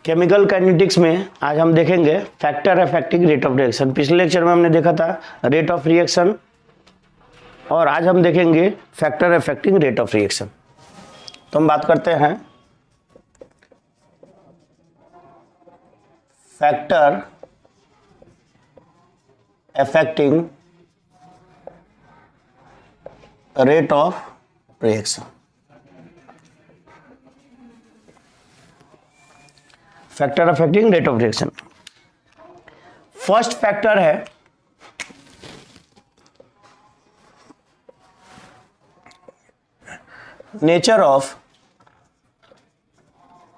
Chemical kinetics में आज हम देखेंगे factor affecting rate of reaction. पिछले लेक्चर में हमने देखा था रेट ऑफ रिएक्शन और आज हम देखेंगे factor affecting rate of reaction. तो हम बात करते हैं factor affecting rate of reaction. Factor affecting rate of reaction. First factor है nature of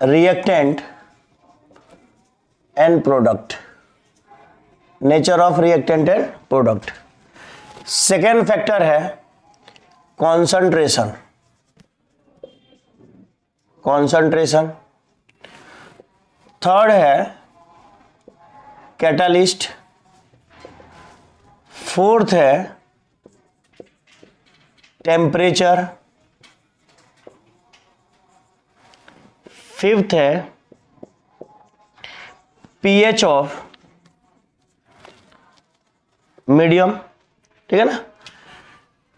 reactant and product. Nature of reactant and product. Second factor है कॉन्सेंट्रेशन। कॉन्सेंट्रेशन। थर्ड है catalyst. Fourth है temperature. Fifth है pH of medium. ठीक है ना।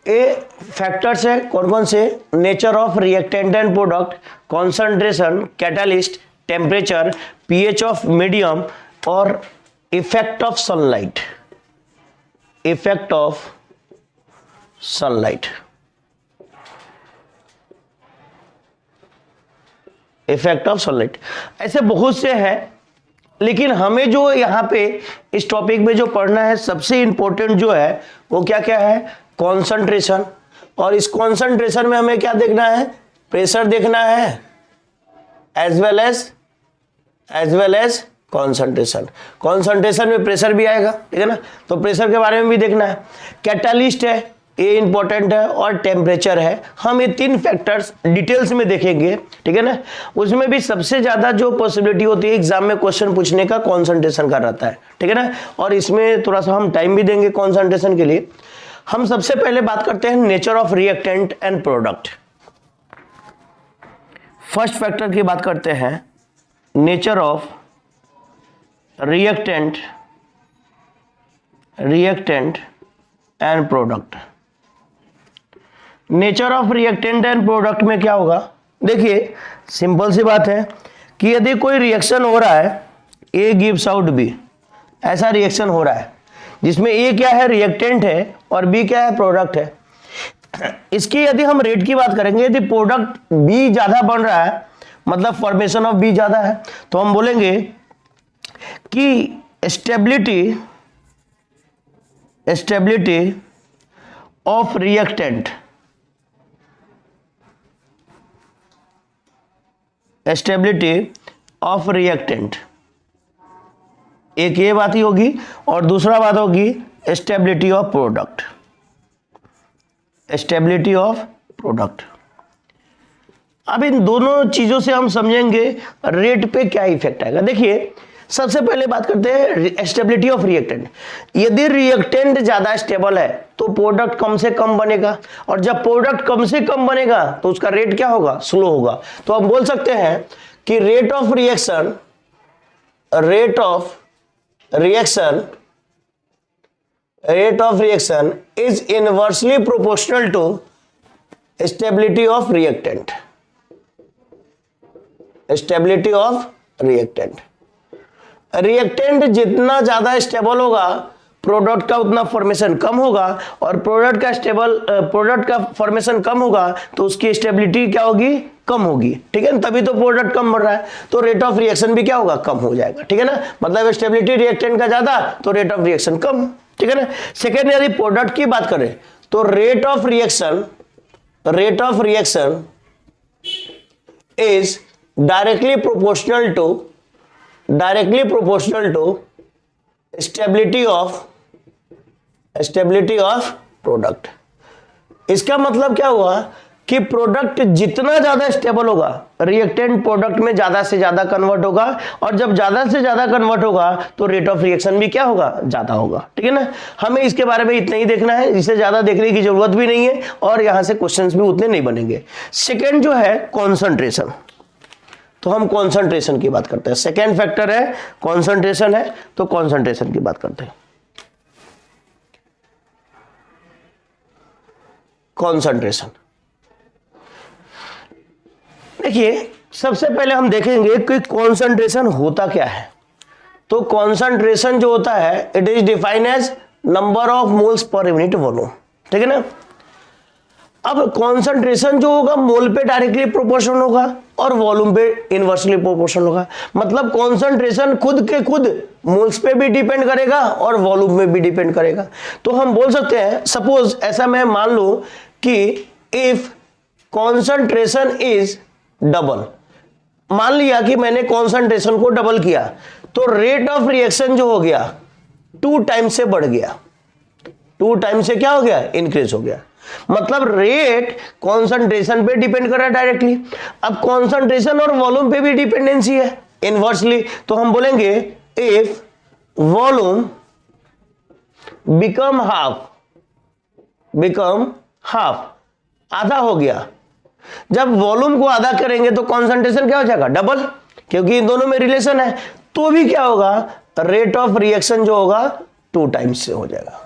ये factors है कौन कौन से? Nature of reactant and product, concentration, catalyst, temperature, pH of medium और effect of sunlight. Effect of sunlight. Effect of sunlight. ऐसे बहुत से हैं, लेकिन हमें जो यहां पे इस टॉपिक में जो पढ़ना है सबसे इंपॉर्टेंट जो है वो क्या क्या है? कॉन्सेंट्रेशन। और इस कॉन्सेंट्रेशन में हमें क्या देखना है? प्रेशर देखना है as well as concentration. Concentration में प्रेशर भी आएगा, ठीक है ना, तो प्रेशर के बारे में भी देखना है। कैटालिस्ट है, ये इंपॉर्टेंट है, और टेम्परेचर है। हम ये तीन फैक्टर्स डिटेल्स में देखेंगे, ठीक है ना। उसमें भी सबसे ज्यादा जो पॉसिबिलिटी होती है एग्जाम में क्वेश्चन पूछने का कॉन्सेंट्रेशन का रहता है, ठीक है ना। और इसमें थोड़ा सा हम टाइम भी देंगे कॉन्सेंट्रेशन के लिए। हम सबसे पहले बात करते हैं nature of reactant and product. First factor की बात करते हैं nature of reactant and product. Nature of reactant and product में क्या होगा? देखिए सिंपल सी बात है कि यदि कोई रिएक्शन हो रहा है, ए गिव्स आउट बी, ऐसा रिएक्शन हो रहा है जिसमें ए क्या है? रिएक्टेंट है, और बी क्या है? प्रोडक्ट है। इसकी यदि हम रेट की बात करेंगे, यदि प्रोडक्ट बी ज्यादा बन रहा है, मतलब फॉर्मेशन ऑफ बी ज्यादा है, तो हम बोलेंगे कि stability of reactant, stability of reactant, एक ये बात ही होगी, और दूसरा बात होगी stability of product. Stability of product. अब इन दोनों चीजों से हम समझेंगे रेट पे क्या इफेक्ट आएगा। देखिए सबसे पहले बात करते हैं स्टेबिलिटी ऑफ रिएक्टेंट। यदि रिएक्टेंट ज्यादा स्टेबल है तो प्रोडक्ट कम से कम बनेगा, और जब प्रोडक्ट कम से कम बनेगा तो उसका रेट क्या होगा? स्लो होगा। तो हम बोल सकते हैं कि rate of reaction is inversely proportional to stability of reactant. Stability of reactant. Reactant जितना ज्यादा स्टेबल होगा प्रोडक्ट का उतना फॉर्मेशन कम होगा, और प्रोडक्ट का फॉर्मेशन कम होगा तो उसकी स्टेबिलिटी क्या होगी? कम होगी, ठीक है ना। तभी तो प्रोडक्ट कम बढ़ रहा है, तो रेट ऑफ रिएक्शन भी क्या होगा? कम हो जाएगा, ठीक है ना। मतलब स्टेबिलिटी रिएक्टेंट का ज्यादा तो रेट ऑफ रिएक्शन कम, ठीक है ना। सेकेंड, यदि प्रोडक्ट की बात करें तो rate of reaction is directly proportional to stability of product. इसका मतलब क्या हुआ कि प्रोडक्ट जितना ज्यादा स्टेबल होगा रिएक्टेंट प्रोडक्ट में ज्यादा से ज्यादा कन्वर्ट होगा, और जब ज्यादा से ज्यादा कन्वर्ट होगा तो रेट ऑफ रिएक्शन भी क्या होगा? ज्यादा होगा, ठीक है ना। हमें इसके बारे में इतना ही देखना है, इससे ज्यादा देखने की जरूरत भी नहीं है, और यहां से क्वेश्चंस भी उतने नहीं बनेंगे। सेकेंड जो है कॉन्सेंट्रेशन। तो हम कॉन्सेंट्रेशन की बात करते हैं। सेकेंड फैक्टर है कॉन्सेंट्रेशन है, तो कॉन्सेंट्रेशन की बात करते हैं। कॉन्सेंट्रेशन, देखिए सबसे पहले हम देखेंगे कि कॉन्सेंट्रेशन होता क्या है। तो कॉन्सेंट्रेशन जो होता है it is defined as number of moles per unit volume, ठीक है ना। अब कॉन्सेंट्रेशन जो होगा मोल पे डायरेक्टली प्रोपोर्शनल होगा और वॉल्यूम पे इनवर्सली प्रोपोर्शनल होगा। मतलब कॉन्सेंट्रेशन खुद के खुद मोल्स पे भी डिपेंड करेगा और वॉल्यूम में भी डिपेंड करेगा। तो हम बोल सकते हैं, सपोज ऐसा मैं मान लूं कि इफ कॉन्सेंट्रेशन इज डबल, मान लिया कि मैंने कॉन्सेंट्रेशन को डबल किया तो रेट ऑफ रिएक्शन जो हो गया 2 टाइम से बढ़ गया, 2 टाइम से क्या हो गया, इंक्रीज हो गया। मतलब रेट कॉन्सेंट्रेशन पे डिपेंड कर रहा है डायरेक्टली। अब कॉन्सेंट्रेशन और वॉल्यूम पे भी डिपेंडेंसी है इनवर्सली, तो हम बोलेंगे इफ वॉल्यूम बिकम हाफ, आधा हो गया। जब वॉल्यूम को आधा करेंगे तो कॉन्सेंट्रेशन क्या हो जाएगा, डबल, क्योंकि इन दोनों में रिलेशन है। तो भी क्या होगा, रेट ऑफ रिएक्शन जो होगा 2 टाइम्स से हो जाएगा,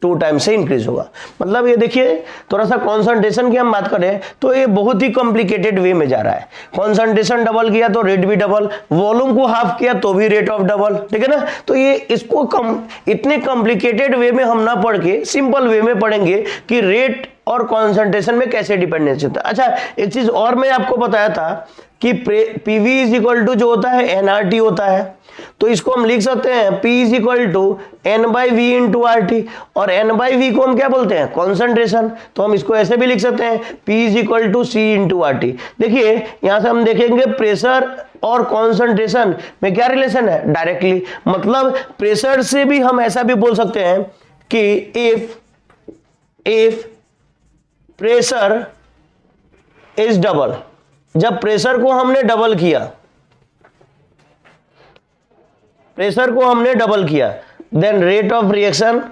2 टाइम से इंक्रीज होगा। मतलब ये देखिए थोड़ा सा कॉन्सेंट्रेशन की हम बात करें तो ये बहुत ही कॉम्प्लिकेटेड वे में जा रहा है। कॉन्सेंट्रेशन डबल किया तो रेट भी डबल, वॉल्यूम को हाफ किया तो भी रेट ऑफ डबल, ठीक है ना। तो ये इसको इतने कॉम्प्लिकेटेड वे में हम ना पढ़ के सिंपल वे में पढ़ेंगे कि रेट और कॉन्सेंट्रेशन में कैसे डिपेंडेंसी होता है। अच्छा एक चीज और मैं आपको बताया था कि पीवी इज इक्वल टू जो होता है एनआरटी होता है, तो इसको हम लिख सकते हैं P is equal to N by V into R T, और एन बाई वी को हम क्या बोलते हैं, कॉन्सेंट्रेशन। तो हम इसको ऐसे भी लिख सकते हैं P is equal to C into R T. देखिए यहां से हम देखेंगे प्रेशर और कॉन्सेंट्रेशन में क्या रिलेशन है, डायरेक्टली। मतलब प्रेशर से भी हम ऐसा भी बोल सकते हैं कि इफ प्रेशर इज डबल, जब प्रेशर को हमने डबल किया, प्रेशर को हमने डबल किया, then rate of reaction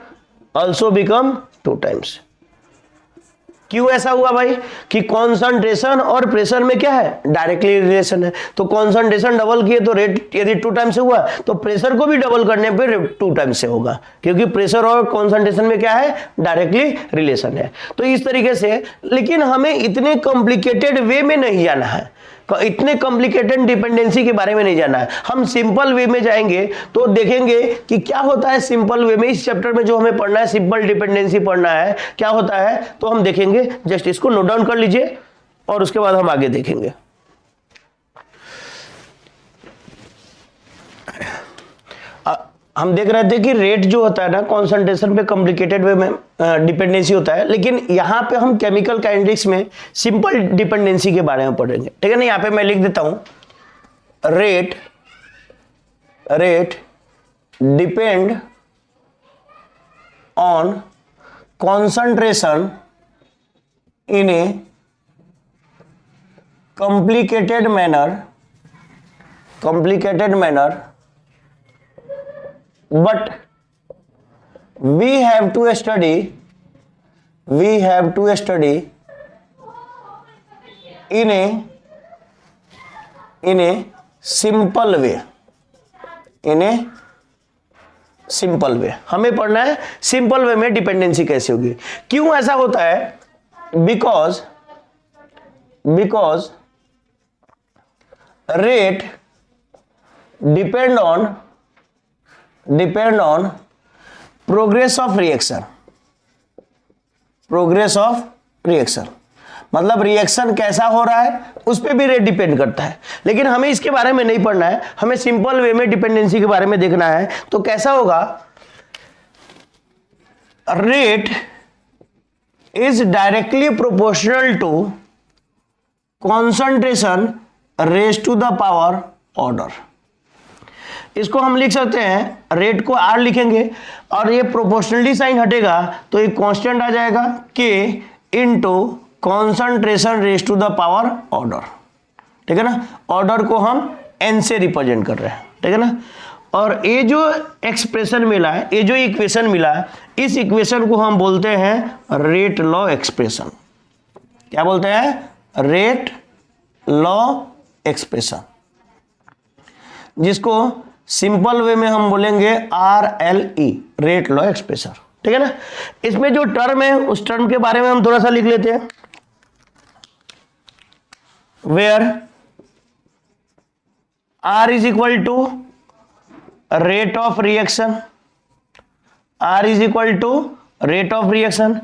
also become 2 times. क्यों ऐसा हुआ भाई कि कॉन्सेंट्रेशन और प्रेशर में क्या है, डायरेक्टली रिलेशन है। तो कॉन्सेंट्रेशन डबल किए तो रेट यदि 2 टाइम से हुआ तो प्रेशर को भी डबल करने पे 2 टाइम से होगा, क्योंकि प्रेशर और कॉन्सेंट्रेशन में क्या है, डायरेक्टली रिलेशन है। तो इस तरीके से, लेकिन हमें इतने कॉम्प्लिकेटेड वे में नहीं जाना है, इतने कॉम्प्लिकेटेड डिपेंडेंसी के बारे में नहीं जाना है। हम सिंपल वे में जाएंगे तो देखेंगे कि क्या होता है सिंपल वे में। इस चैप्टर में जो हमें पढ़ना है सिंपल डिपेंडेंसी पढ़ना है, क्या होता है तो हम देखेंगे। जस्ट इसको नोट डाउन कर लीजिए और उसके बाद हम आगे देखेंगे। हम देख रहे थे कि रेट जो होता है ना कॉन्सेंट्रेशन पे कॉम्प्लिकेटेड वे में डिपेंडेंसी होता है, लेकिन यहाँ पे हम केमिकल काइनेटिक्स में सिंपल डिपेंडेंसी के बारे में पढ़ेंगे, ठीक है ना। यहाँ पे मैं लिख देता हूँ rate depend on concentration in A complicated manner but we have to study in a simple way, हमें पढ़ना है सिंपल वे में डिपेंडेंसी कैसे होगी। क्यों ऐसा होता है, because rate depend on progress of reaction. मतलब रिएक्शन कैसा हो रहा है उस पर भी रेट डिपेंड करता है, लेकिन हमें इसके बारे में नहीं पढ़ना है, हमें सिंपल वे में डिपेंडेंसी के बारे में देखना है। तो कैसा होगा, rate is directly proportional to concentration raise to the power order. इसको हम लिख सकते हैं, रेट को R लिखेंगे और ये प्रोपोर्शनली साइन हटेगा तो एक कांस्टेंट आ जाएगा K into concentration raise to the power order, ठीक है ना। ऑर्डर को हम N से रिप्रेजेंट कर रहे हैं, ठीक है ना। और ये जो एक्सप्रेशन मिला है, ये जो इक्वेशन मिला है, इस इक्वेशन को हम बोलते हैं रेट लॉ एक्सप्रेशन। क्या बोलते हैं, रेट लॉ एक्सप्रेशन। जिसको सिंपल वे में हम बोलेंगे RLE, रेट लॉ एक्सप्रेशन, ठीक है ना। इसमें जो टर्म है उस टर्म के बारे में हम थोड़ा सा लिख लेते हैं। Where R is equal to rate of reaction, R is equal to rate of reaction,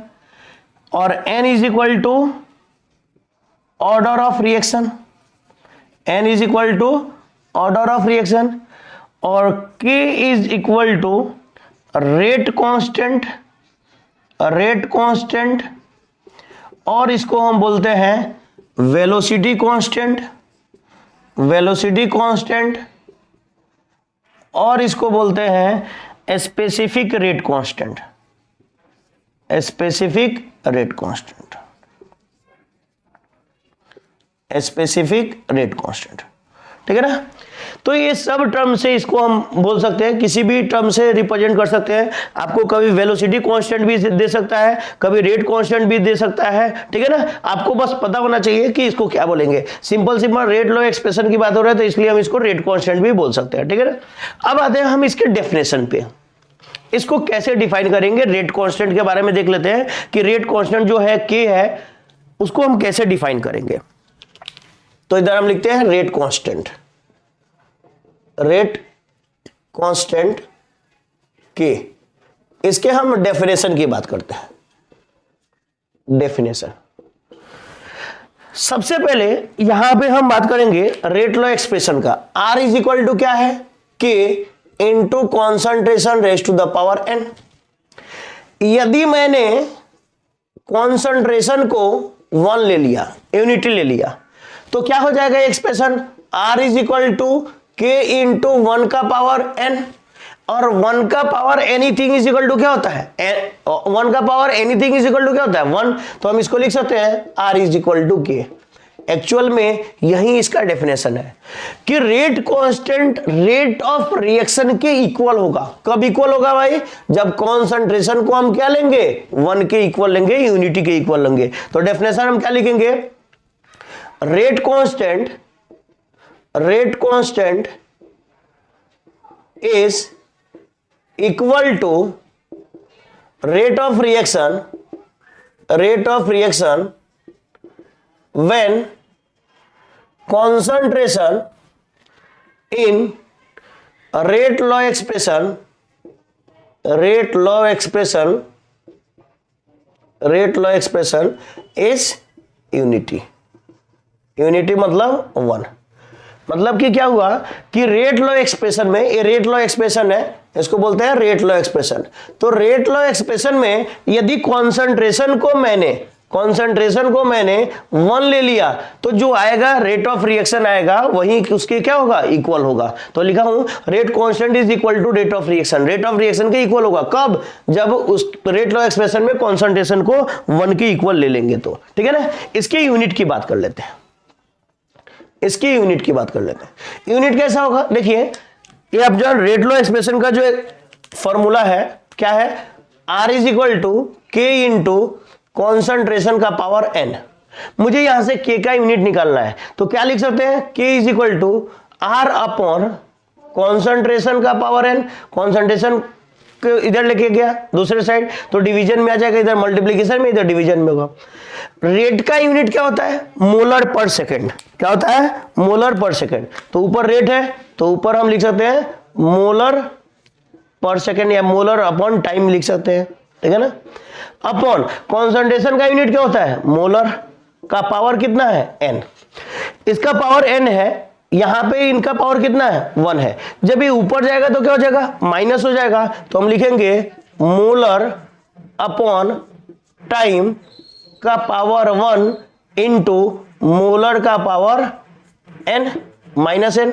और N is equal to order of reaction, N is equal to order of reaction, और K is equal to rate constant, rate constant, और इसको हम बोलते हैं velocity constant, velocity constant, और इसको बोलते हैं specific rate constant, specific rate constant, specific rate constant, ठीक है ना। तो ये सब टर्म से इसको हम बोल सकते हैं, किसी भी टर्म से रिप्रेजेंट कर सकते हैं। आपको कभी वेलोसिटी कांस्टेंट भी दे सकता है, कभी रेट कांस्टेंट भी दे सकता है, ठीक है ना। आपको बस पता होना चाहिए कि इसको क्या बोलेंगे। सिंपल रेट लॉ एक्सप्रेशन की बात हो रहा है तो इसलिए हम इसको रेट कांस्टेंट भी बोल सकते हैं, ठीक है ना। अब आते हैं हम इसके डेफिनेशन पे, इसको कैसे डिफाइन करेंगे। रेट कांस्टेंट के बारे में देख लेते हैं कि रेट कांस्टेंट जो है K है उसको हम कैसे डिफाइन करेंगे। तो इधर हम लिखते हैं rate constant, rate constant K। इसके हम डेफिनेशन की बात करते हैं। डेफिनेशन सबसे पहले यहां पे हम बात करेंगे रेट लॉ एक्सप्रेशन का। R इज इक्वल टू क्या है, K into concentration raise to the power N। यदि मैंने कॉन्सेंट्रेशन को 1 ले लिया, यूनिटी ले लिया, तो क्या हो जाएगा expression, R is equal to K into 1 का पावर N, और 1 का power anything is equal to क्या होता है, 1 का power anything is equal to क्या होता है 1। तो हम इसको लिख सकते हैं R is equal to K। Actual में यही इसका डेफिनेशन है कि rate constant rate of reaction के इक्वल होगा। कब इक्वल होगा भाई, जब कॉन्सेंट्रेशन को हम क्या लेंगे, 1 के इक्वल लेंगे, यूनिटी के इक्वल लेंगे। तो डेफिनेशन हम क्या लिखेंगे, rate constant is equal to rate of reaction when concentration in rate law expression is unity मतलब 1। मतलब कि क्या हुआ कि रेट लॉ एक्सप्रेशन में, ये रेट लॉ एक्सप्रेशन है, इसको बोलते हैं रेट लॉ एक्सप्रेशन। तो रेट लॉ एक्सप्रेशन में यदि कॉन्सेंट्रेशन को मैंने 1 ले लिया तो जो आएगा रेट ऑफ रिएक्शन आएगा वही उसके क्या होगा, इक्वल होगा। तो लिखा हूं rate constant is equal to rate of reaction, rate of reaction के इक्वल होगा। कब, जब उस रेट लॉ एक्सप्रेशन में कॉन्सेंट्रेशन को 1 के इक्वल ले लेंगे तो, ठीक है ना। इसके यूनिट की बात कर लेते हैं, यूनिट कैसा होगा, देखिए ये अब जो रेट लॉ एक्सप्रेशन का जो एक फॉर्मूला है क्या है, R is equal to K into concentration का पावर N। मुझे यहां से K का यूनिट निकालना है तो क्या लिख सकते हैं, K is equal to R upon concentration का पावर N। कॉन्सेंट्रेशन इधर लेके गया दूसरे साइड तो डिवीजन में आ जाएगा, इधर मल्टीप्लीकेशन में, इधर डिवीजन में होगा। रेट का यूनिट क्या होता है, मोलर पर सेकंड। क्या होता है, मोलर पर सेकंड। तो ऊपर रेट है तो ऊपर हम लिख सकते हैं मोलर पर सेकंड या मोलर अपॉन टाइम लिख सकते हैं, ठीक है ना। अपॉन कॉन्सेंट्रेशन का यूनिट क्या होता है, मोलर का पावर कितना है, N। इसका पावर N है, यहां पे इनका पावर कितना है, 1 है। जब ये ऊपर जाएगा तो क्या हो जाएगा, माइनस हो जाएगा। तो हम लिखेंगे मोलर अपॉन टाइम का पावर 1 इंटू मोलर का पावर N माइनस N।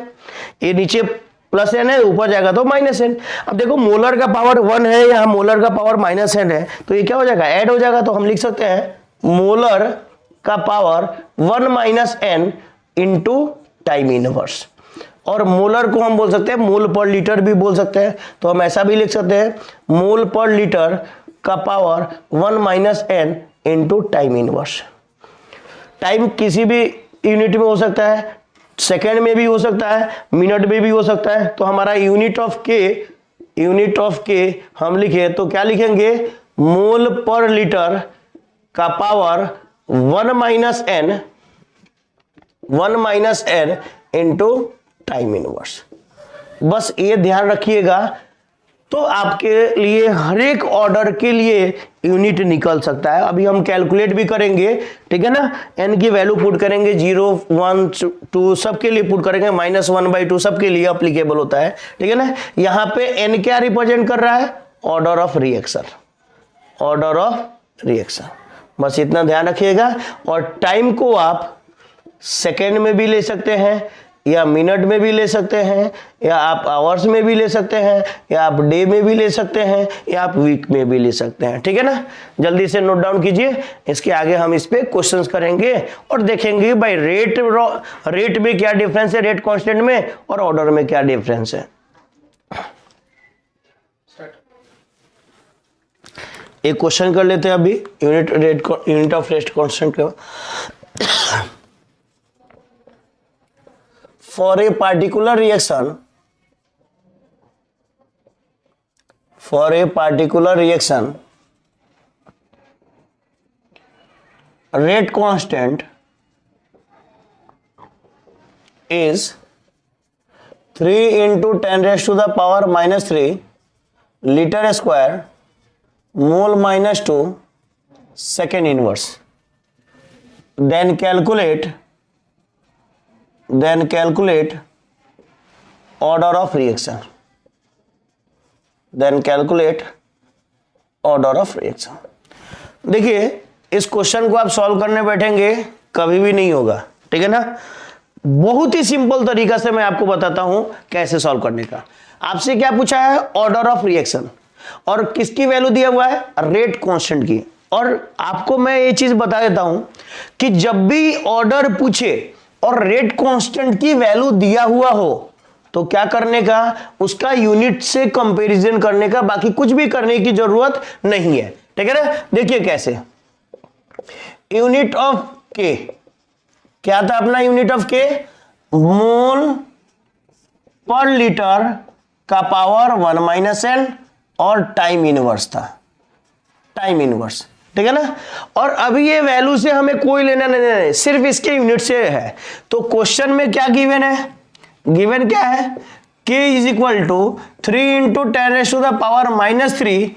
ये नीचे प्लस N है, ऊपर जाएगा तो माइनस N। अब देखो मोलर का पावर 1 है, यहाँ मोलर का पावर माइनस N है, तो ये क्या हो जाएगा, ऐड हो जाएगा। तो हम लिख सकते हैं मोलर का power 1 minus N into time inverse. और मोलर को हम बोल सकते हैं मोल पर लीटर भी बोल सकते हैं। तो हम ऐसा भी लिख सकते हैं मोल पर लीटर का power 1 minus N into time inverse. Time किसी भी यूनिट में हो सकता है, सेकेंड में भी हो सकता है, मिनट में भी हो सकता है। तो हमारा यूनिट ऑफ के हम लिखे तो क्या लिखेंगे, मोल पर लीटर का power 1 minus N into time inverse. बस ये ध्यान रखिएगा, तो आपके लिए हर एक ऑर्डर के लिए यूनिट निकल सकता है। अभी हम कैलकुलेट भी करेंगे, ठीक है ना। एन की वैल्यू पुट करेंगे, 0 1 2 सबके लिए पुट करेंगे, -1/2 सबके लिए अप्लीकेबल होता है, ठीक है ना। यहां पे एन क्या रिप्रेजेंट कर रहा है, ऑर्डर ऑफ रिएक्शन, बस इतना ध्यान रखिएगा। और टाइम को आप सेकेंड में भी ले सकते हैं, या मिनट में भी ले सकते हैं, या आप आवर्स में भी ले सकते हैं, या आप डे में भी ले सकते हैं, या आप वीक में भी ले सकते हैं, ठीक है ना। जल्दी से नोट डाउन कीजिए, इसके आगे हम इस पे क्वेश्चंस करेंगे और देखेंगे भाई रेट में क्या डिफरेंस है, रेट कांस्टेंट में, और ऑर्डर में क्या डिफरेंस है। एक क्वेश्चन कर लेते हैं अभी यूनिट ऑफ रेट कांस्टेंट का। For a particular reaction, rate constant is 3 into 10 raised to the power -3 liter square mole -2 second inverse. Then calculate order of reaction. देखिए, इस क्वेश्चन को आप सॉल्व करने बैठेंगे कभी भी नहीं होगा, ठीक है ना। बहुत ही सिंपल तरीका से मैं आपको बताता हूं कैसे सॉल्व करने का। आपसे क्या पूछा है, ऑर्डर ऑफ रिएक्शन, और किसकी वैल्यू दिया हुआ है, रेट कांस्टेंट की। और आपको मैं ये चीज बता देता हूं कि जब भी ऑर्डर पूछे और रेट कांस्टेंट की वैल्यू दिया हुआ हो तो क्या करने का, उसका यूनिट से कंपैरिजन करने का, बाकी कुछ भी करने की जरूरत नहीं है, ठीक है ना। देखिए कैसे, यूनिट ऑफ के क्या था अपना, यूनिट ऑफ के मोल पर लीटर का पावर 1 माइनस एन, और टाइम इनवर्स था, टाइम इनवर्स, ठीक है ना। और अभी ये वैल्यू से हमें कोई लेना नहीं, सिर्फ इसके यूनिट से है। तो क्वेश्चन में क्या गिवन है, गिवन क्या है, k is equal to 3 into 10 raise to the power -3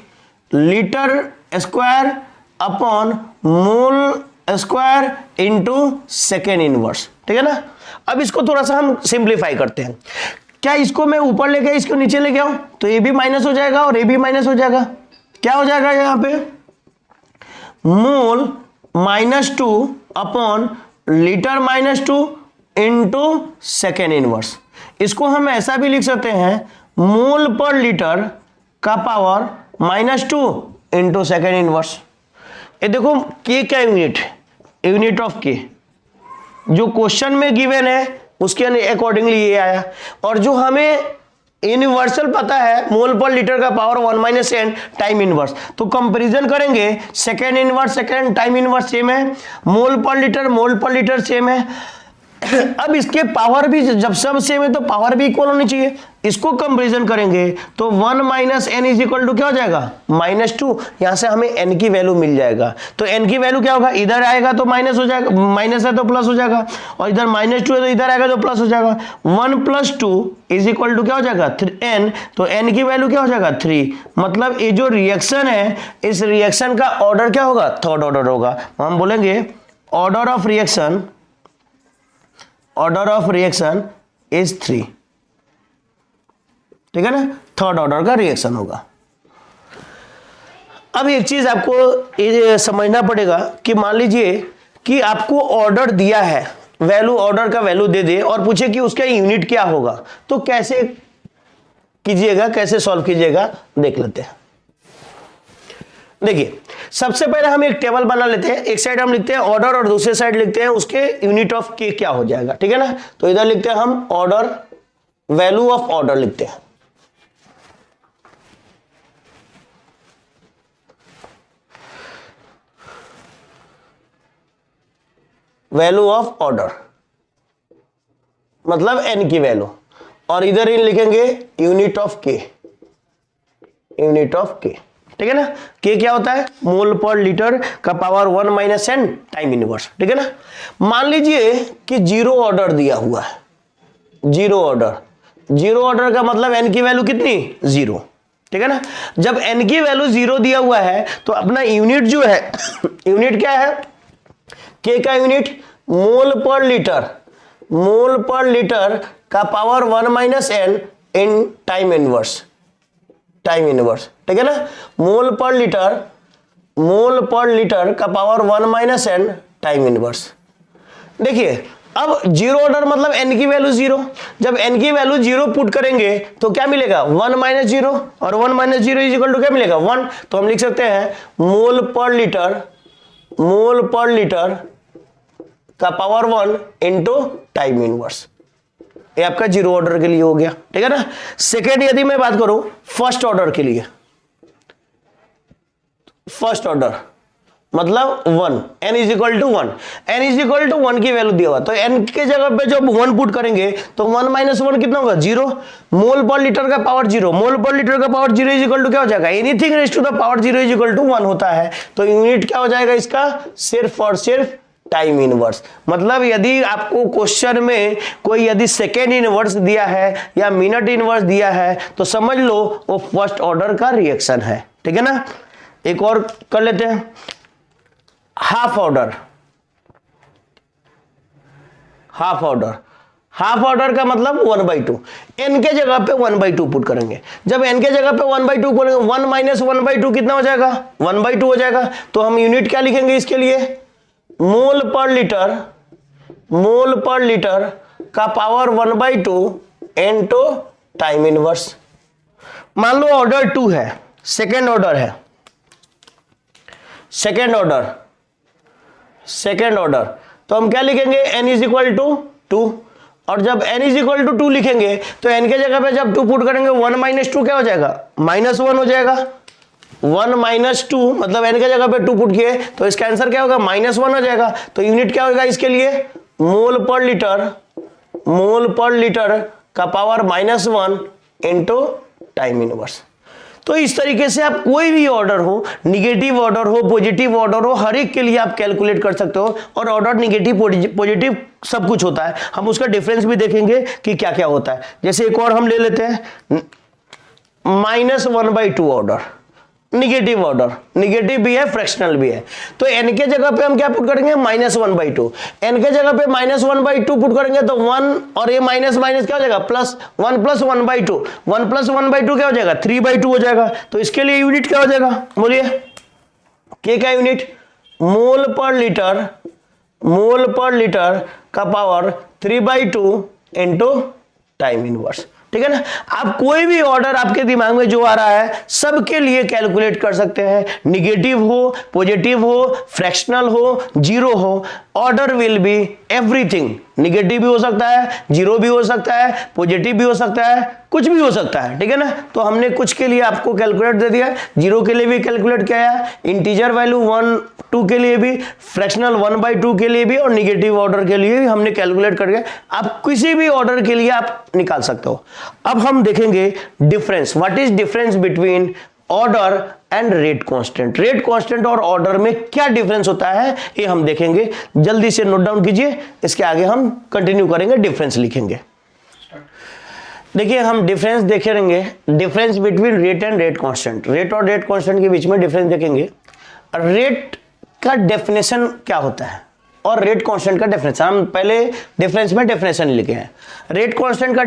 litre square upon mole square into second inverse, ठीक है ना। अब इसको थोड़ा सा हम सिंप्लीफाई करते हैं। क्या इसको मैं ऊपर लेके इसको नीचे लेके आऊं तो ये भी माइनस हो जाएगा और ये भी माइनस हो जाएगा। क्या हो जाएगा यहां पे, मोल -2 upon litre -2 into second inverse. इसको हम ऐसा भी लिख सकते हैं, मोल पर लीटर का पावर -2 इंटू सेकेंड इनवर्स। ये देखो के क्या यूनिट, यूनिट ऑफ के जो क्वेश्चन में गिवन है उसके अकॉर्डिंगली ये आया। और जो हमें यूनिवर्सल पता है, मोल पर लीटर का power 1 minus N time inverse, तो कंपैरिजन करेंगे, second inverse second time inverse same है, मोल पर लीटर सेम है। अब इसके पावर भी जब सब सेम है तो पावर भी इक्वल होनी चाहिए। इसको कंपैरिजन करेंगे तो 1 minus N is equal to क्या हो जाएगा, -2। यहां से हमें एन की वैल्यू मिल जाएगा। तो एन की वैल्यू क्या होगा, इधर आएगा तो माइनस हो जाएगा, माइनस है तो प्लस हो जाएगा, और इधर -2 है तो इधर आएगा तो प्लस हो जाएगा। 1 + 2 इज इक्वल टू क्या हो जाएगा, एन। तो एन की वैल्यू क्या हो जाएगा, 3। मतलब ये जो रिएक्शन है, इस रिएक्शन का ऑर्डर क्या होगा, थर्ड ऑर्डर होगा। हम बोलेंगे ऑर्डर ऑफ रिएक्शन इज 3, ठीक है ना, थर्ड ऑर्डर का रिएक्शन होगा। अब एक चीज आपको ये समझना पड़ेगा कि मान लीजिए कि आपको ऑर्डर दिया है, वैल्यू ऑर्डर का वैल्यू दे दे और पूछे कि उसका यूनिट क्या होगा, तो कैसे कीजिएगा, कैसे सॉल्व कीजिएगा, देख लेते हैं। देखिए सबसे पहले हम एक टेबल बना लेते हैं। एक साइड हम लिखते हैं ऑर्डर और दूसरे साइड लिखते हैं उसके यूनिट ऑफ के क्या हो जाएगा, ठीक है ना। तो इधर लिखते हैं हम ऑर्डर, वैल्यू ऑफ ऑर्डर लिखते हैं। वैल्यू ऑफ ऑर्डर, मतलब एन की वैल्यू, और इधर इन लिखेंगे यूनिट ऑफ के, यूनिट ऑफ के, ठीक है ना। के क्या होता है, मोल पर लीटर का power 1 minus N time inverse, ठीक है ना। मान लीजिए कि जीरो ऑर्डर दिया हुआ है, जीरो ऑर्डर, जीरो ऑर्डर का मतलब एन की वैल्यू कितनी, जीरो, ठीक है ना। जब एन की वैल्यू जीरो दिया हुआ है तो अपना यूनिट जो है यूनिट क्या है, के का यूनिट मोल पर लीटर, मोल पर लीटर का power 1 minus N in time inverse, time inverse, ठीक है ना। मोल पर लीटर, मोल पर लीटर का power 1 minus N time inverse. देखिए अब जीरो ऑर्डर मतलब एन की वैल्यू जीरो, जब एन की वैल्यू जीरो पुट करेंगे तो क्या मिलेगा, 1 माइनस जीरो, और 1 minus zero is equal to क्या मिलेगा, 1। तो हम लिख सकते हैं मोल पर लीटर, मोल पर लीटर का पावर 1 इंटू टाइम इनवर्स। ये आपका जीरो ऑर्डर के लिए हो गया, ठीक है ना। सेकेंड यदि मैं बात करूं फर्स्ट ऑर्डर के लिए, फर्स्ट ऑर्डर मतलब 1, n is equal to 1, n is equal to 1 की वैल्यू दिया हुआ, तो n के जगह पे जब 1 पुट करेंगे तो 1 माइनस 1 कितना होगा, जीरो। मोल पर लीटर का पावर जीरो, मोल पर लीटर का power zero is equal to क्या हो जाएगा, anything raise to the power zero is equal to 1 होता है। तो यूनिट क्या हो जाएगा इसका, सिर्फ और सिर्फ टाइम इनवर्स। मतलब यदि आपको क्वेश्चन में कोई यदि सेकेंड इनवर्स दिया है या मिनट इनवर्स दिया है तो समझ लो वो फर्स्ट ऑर्डर का रिएक्शन है, ठीक है ना। एक और कर लेते हैं, half order, half order, half order का मतलब 1/2, n के जगह पे 1/2 पुट करेंगे। जब n के जगह पे 1/2 करेंगे 1 माइनस 1/2 कितना हो जाएगा, 1/2 हो जाएगा। तो हम यूनिट क्या लिखेंगे इसके लिए, मोल पर लीटर, मोल पर लीटर का पावर 1/2 इनटू टाइम इनवर्स। मान लो ऑर्डर 2 है, सेकेंड ऑर्डर है, सेकेंड ऑर्डर, सेकेंड ऑर्डर, तो हम क्या लिखेंगे, n इज इक्वल टू 2, और जब n इज इक्वल टू 2 लिखेंगे तो n के जगह पे जब 2 पुट करेंगे 1 माइनस 2 क्या हो जाएगा, -1 हो जाएगा। 1 माइनस 2 मतलब n के जगह पे 2 पुट किए तो इसका आंसर क्या होगा, -1 हो जाएगा। तो यूनिट क्या होगा इसके लिए, मोल पर लीटर, मोल पर लीटर का पावर -1 इंटू टाइम इनवर्स। तो इस तरीके से आप कोई भी ऑर्डर हो, निगेटिव ऑर्डर हो, पॉजिटिव ऑर्डर हो, हर एक के लिए आप कैलकुलेट कर सकते हो। और ऑर्डर निगेटिव पॉजिटिव सब कुछ होता है, हम उसका डिफरेंस भी देखेंगे कि क्या क्या होता है। जैसे एक और हम ले लेते हैं -1/2 ऑर्डर, निगेटिव ऑर्डर, निगेटिव भी है फ्रैक्शनल भी है। तो n के जगह पे हम क्या पुट करेंगे, -1/2, n के जगह पे -1/2 पुट करेंगे तो 1 और ये माइनस माइनस क्या हो जाएगा, प्लस 1 + 1/2, 1 + 1/2 क्या हो जाएगा, 3/2 हो जाएगा। तो इसके लिए यूनिट क्या हो जाएगा, बोलिए, के का यूनिट मोल पर लीटर, मोल पर लीटर का पावर 3/2 इंटू टाइम इनवर्स, ठीक है ना। आप कोई भी ऑर्डर आपके दिमाग में जो आ रहा है सबके लिए कैलकुलेट कर सकते हैं, निगेटिव हो, पॉजिटिव हो, फ्रैक्शनल हो, जीरो हो, order will be everything. Negative भी हो सकता है, जीरो भी हो सकता है, पॉजिटिव भी हो सकता है, कुछ भी हो सकता है, ठीक है ना। तो हमने कुछ के लिए आपको कैलकुलेट दे दिया, जीरो के लिए भी कैलकुलेट किया है, इंटीजर वैल्यू 1 2 के लिए भी, फ्रैक्शनल 1/2 के लिए भी, और निगेटिव ऑर्डर के लिए भी हमने कैलकुलेट करके आप किसी भी ऑर्डर के लिए आप निकाल सकते हो। अब हम देखेंगे difference, what is difference between order and rate constant. Rate constant और ऑर्डर में क्या डिफरेंस होता है ये हम देखेंगे। जल्दी से नोट डाउन कीजिए, इसके आगे हम कंटिन्यू करेंगे, डिफरेंस लिखेंगे। देखिए हम डिफरेंस देखे रहेंगे, difference between rate and rate constant. Rate और रेट कांस्टेंट के बीच में डिफरेंस देखेंगे। रेट का डेफिनेशन क्या होता है और रेट कांस्टेंट का डेफिनेशन, हम पहले डिफरेंस में डेफिनेशन लिखे हैं। रेट कांस्टेंट का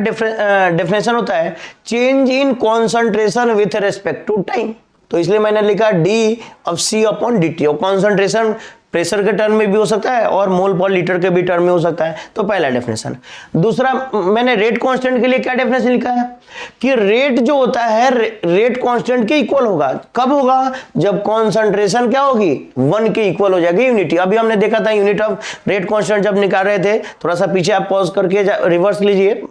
डेफिनेशन होता है change in concentration with respect to time. तो इसलिए मैंने लिखा d/c/dt, और कॉन्सेंट्रेशन प्रेशर के टर्म में भी हो सकता है और मोल पर लीटर के भी टर्म में हो सकता है। तो पहला डेफिनेशन। दूसरा मैंने रेट कांस्टेंट के लिए क्या डेफिनेशन लिखा है कि रेट जो होता है रेट कांस्टेंट के इक्वल होगा। कब होगा, जब कॉन्सेंट्रेशन क्या होगी, 1 के इक्वल हो जाएगी यूनिटी। अभी हमने देखा था यूनिट ऑफ रेट कांस्टेंट जब निकाल रहे थे, थोड़ा सा पीछे आप पॉज करके रिवर्स लीजिए,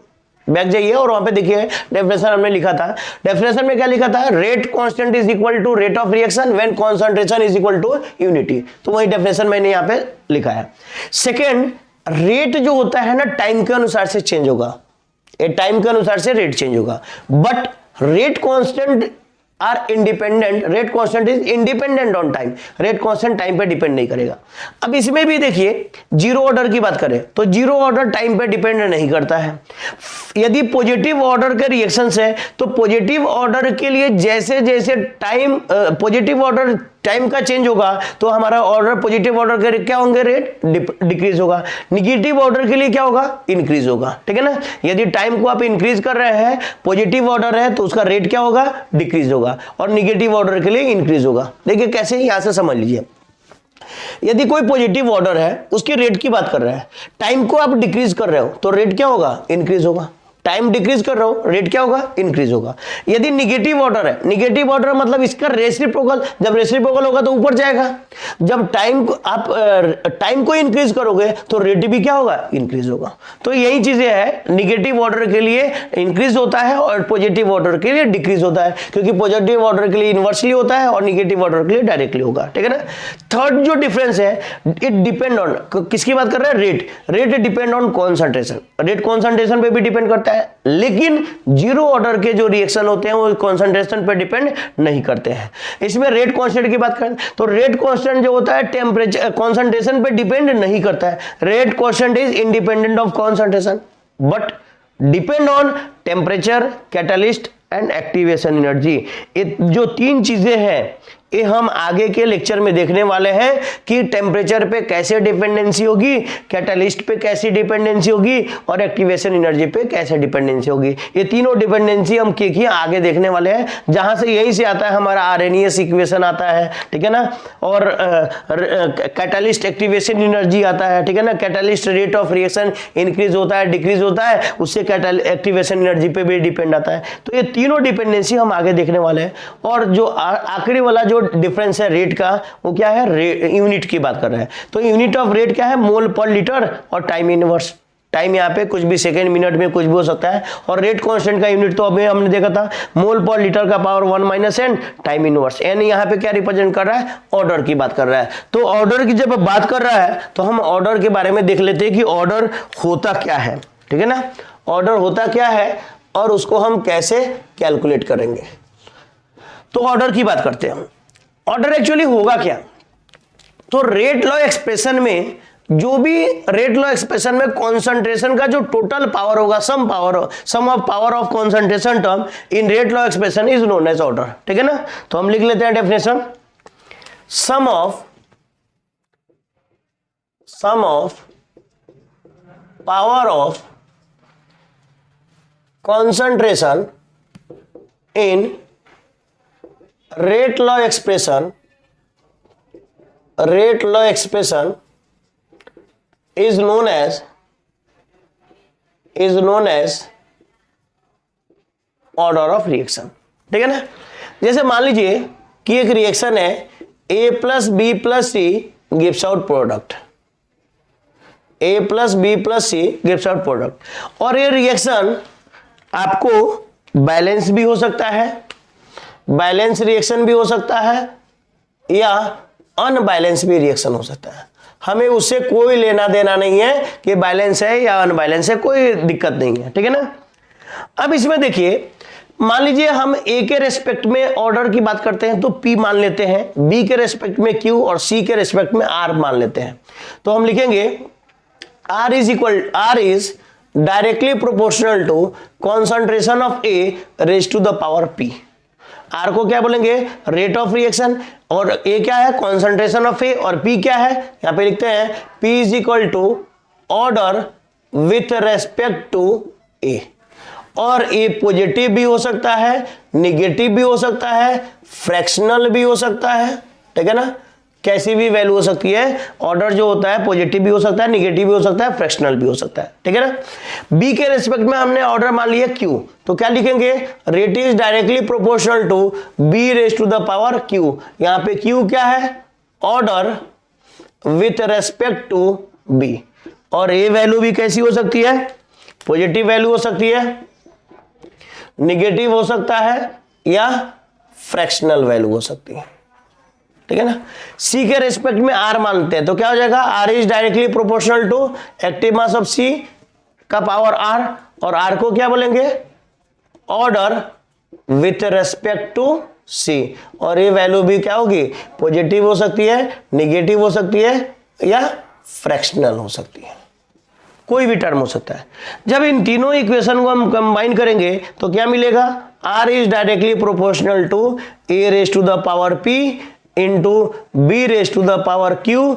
बैक जाइए और वहां पे देखिए डेफिनेशन हमने लिखा था। डेफिनेशन में क्या लिखा था, rate constant is equal to rate of reaction when concentration is equal to unity. तो वही डेफिनेशन मैंने यहाँ पे लिखा है। सेकेंड, रेट जो होता है ना टाइम के अनुसार से चेंज होगा, ये टाइम के अनुसार से रेट चेंज होगा, but rate constant are independent, rate constant is independent on time, rate constant time पे डिपेंड नहीं करेगा। अब इसमें भी देखिए जीरो ऑर्डर की बात करें तो जीरो ऑर्डर टाइम पे डिपेंड नहीं करता है। यदि पॉजिटिव ऑर्डर के रिएक्शंस है तो पॉजिटिव ऑर्डर के लिए जैसे जैसे टाइम पॉजिटिव ऑर्डर टाइम का चेंज होगा तो हमारा ऑर्डर पॉजिटिव ऑर्डर के क्या होंगे, रेट डिक्रीज होगा। निगेटिव ऑर्डर के लिए क्या होगा, इंक्रीज होगा, ठीक है ना। यदि टाइम को आप इंक्रीज कर रहे हैं, पॉजिटिव ऑर्डर है तो उसका रेट क्या होगा, डिक्रीज होगा, और निगेटिव ऑर्डर के लिए इंक्रीज होगा। देखिए कैसे, यहां से समझ लीजिए, यदि कोई पॉजिटिव ऑर्डर है उसके रेट की बात कर रहे हैं, टाइम को आप डिक्रीज कर रहे हो तो रेट क्या होगा, इंक्रीज होगा। टाइम डिक्रीज कर रहे हो, रेट क्या होगा, इंक्रीज होगा। यदि निगेटिव ऑर्डर है, निगेटिव ऑर्डर मतलब इसका रेसिप्रोकल, जब रेसिप्रोकल होगा तो ऊपर जाएगा। जब टाइम को आप टाइम को इंक्रीज करोगे तो रेट भी क्या होगा, इंक्रीज होगा। तो यही चीजें है, निगेटिव ऑर्डर के लिए इंक्रीज होता है और पॉजिटिव ऑर्डर के लिए डिक्रीज होता है, क्योंकि पॉजिटिव ऑर्डर के लिए इनवर्सली होता है और निगेटिव ऑर्डर के लिए डायरेक्टली होगा, ठीक है ना। थर्ड जो डिफरेंस है, इट डिपेंड ऑन, किसकी बात कर रहे हैं, rate. Rate depend on concentration, rate concentration पे भी डिपेंड करता है, लेकिन जीरो ऑर्डर के जो रिएक्शन होते हैं वो कंसंट्रेशन पर डिपेंड नहीं करते हैं। इसमें रेट कांस्टेंट की बात करें तो रेट कांस्टेंट जो होता है टेम्परेचर कंसंट्रेशन पे डिपेंड नहीं करता है। Rate constant is independent of concentration but depend on temperature, catalyst and activation energy. ये जो तीन चीजें हैं ये हम आगे के लेक्चर में देखने वाले हैं कि टेम्परेचर पे कैसे डिपेंडेंसी होगी, कैटलिस्ट पे कैसी डिपेंडेंसी होगी और एक्टिवेशन एनर्जी पे कैसे डिपेंडेंसी होगी। ये तीनों डिपेंडेंसी हम के आगे देखने वाले हैं, जहां से यहीं से आता है हमारा आरएनएस इक्वेशन आता है, ठीक है ना, और कैटलिस्ट एक्टिवेशन एनर्जी आता है, ठीक है ना। Catalyst rate of reaction increase होता है, डिक्रीज होता है, उससे एक्टिवेशन एनर्जी पे भी डिपेंड आता है। तो ये तीनों डिपेंडेंसी हम आगे देखने वाले हैं। और जो आखिरी वाला जो डिफरेंस है रेट का, वो क्या है, यूनिट की बात कर रहे हैं। तो यूनिट ऑफ रेट क्या है, मोल पर लीटर और टाइम इनवर्स। टाइम यहाँ पे कुछ भी सेकंड मिनट में कुछ भी हो सकता है, और रेट कांस्टेंट का यूनिट तो अभी हमने देखा था मोल पर लीटर का power 1 minus N time inverse. N यहाँ पे क्या रिप्रेजेंट कर रहा है, ऑर्डर की बात कर रहा है। तो ऑर्डर की जब बात कर रहा है तो हम ऑर्डर के बारे में देख लेते हैं कि ऑर्डर होता क्या है, ठीक है ना। ऑर्डर होता क्या है और उसको हम कैसे कैलकुलेट करेंगे। तो ऑर्डर की बात करते हैं। ऑर्डर एक्चुअली होगा क्या, तो रेट लॉ एक्सप्रेशन में जो भी रेट लॉ एक्सप्रेशन में कॉन्सेंट्रेशन का जो टोटल पावर होगा, sum of power of concentration term in rate law expression is known as order, ठीक है ना। तो हम लिख लेते हैं definition, sum of power of concentration in rate law expression is known as order of reaction, ठीक है ना। जैसे मान लीजिए कि एक रिएक्शन है A plus B plus C gives out product, A plus B plus C gives out product, और ये रिएक्शन आपको बैलेंस भी हो सकता है, बैलेंस रिएक्शन भी हो सकता है, या अनबैलेंस भी रिएक्शन हो सकता है। हमें उससे कोई लेना देना नहीं है कि बैलेंस है या अनबैलेंस है, कोई दिक्कत नहीं है, ठीक है ना। अब इसमें देखिए, मान लीजिए हम ए के रेस्पेक्ट में ऑर्डर की बात करते हैं तो P मान लेते हैं, बी के रेस्पेक्ट में Q और C के रेस्पेक्ट में R मान लेते हैं। तो हम लिखेंगे R is directly proportional to concentration of A raise to the power P। R को क्या बोलेंगे, रेट ऑफ रिएक्शन, और ए क्या है, कॉन्सेंट्रेशन ऑफ ए, और पी क्या है, यहां पे लिखते हैं P is equal to order with respect to A. और ए पॉजिटिव भी हो सकता है, निगेटिव भी हो सकता है, फ्रैक्शनल भी हो सकता है, ठीक है ना। कैसी भी वैल्यू हो सकती है, ऑर्डर जो होता है पॉजिटिव भी हो सकता है, निगेटिव भी हो सकता है, फ्रैक्शनल भी हो सकता है, ठीक है ना। बी के रेस्पेक्ट में हमने ऑर्डर मान लिया Q, तो क्या लिखेंगे, rate is directly proportional to B raise to the power Q। यहां पे Q क्या है, order with respect to B, और ए वैल्यू भी कैसी हो सकती है, पॉजिटिव वैल्यू हो सकती है, निगेटिव हो सकता है, या फ्रैक्शनल वैल्यू हो सकती है, ठीक है ना। सी के रेस्पेक्ट में आर मानते हैं तो क्या हो जाएगा, R is directly proportional to active mass of C का पावर आर, और आर को क्या बोलेंगे, order with respect to C, और ये वैल्यू भी क्या होगी, पॉजिटिव हो सकती है, निगेटिव हो सकती है, या फ्रैक्शनल हो सकती है, कोई भी टर्म हो सकता है। जब इन तीनों इक्वेशन को हम कंबाइन करेंगे तो क्या मिलेगा, R is directly proportional to A raise to the power P into B raise to the power Q